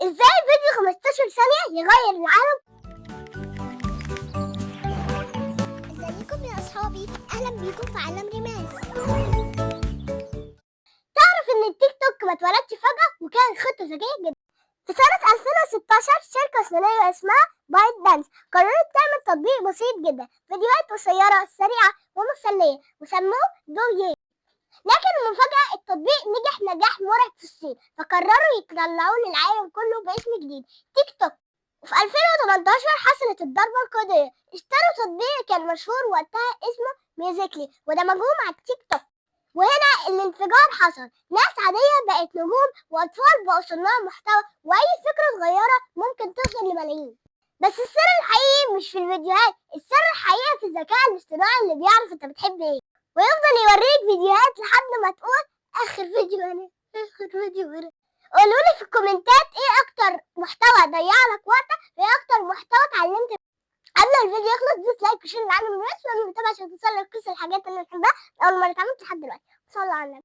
ازاي فيديو 15 ثانية يغير العالم؟ ازيكم يا اصحابي، اهلا بيكم في عالم ريماس. تعرف ان التيك توك ما اتولدش فجأة وكان خطة ذكية جدا. في سنة 2016 شركة صينية اسمها بايت دانس قررت تعمل تطبيق بسيط جدا، فيديوهات قصيرة سريعة ومسلية، وسموه دويه. لكن المفاجأة التطبيق نجح نجاح مرعب في الصين، فقرروا يطلعوه للعالم كله باسم جديد تيك توك. وفي 2018 حصلت الضربة القاضية، اشتروا تطبيق كان مشهور وقتها اسمه ميوزيكلي ودمجوه مع التيك توك، وهنا الانفجار حصل. ناس عادية بقت نجوم، وأطفال بقوا صناع محتوى، وأي فكرة صغيرة ممكن توصل لملايين. بس السر الحقيقي مش في الفيديوهات، السر الحقيقي في الذكاء الاصطناعي اللي بيعرف انت بتحب ايه، ويفضل يوريك فيديوهات لحد ما تقول اخر فيديو انا، اخر فيديو انا. قولولي في الكومنتات ايه اكتر محتوى ضيعلك وقتك، وايه اكتر محتوى اتعلمت. قبل الفيديو يخلص دوس لايك وشير العالم الناس، واعمل متابعة عشان توصلك كل الحاجات اللي بنحبها اول مرة اتعملت لحد دلوقتي. صلوا على النبي.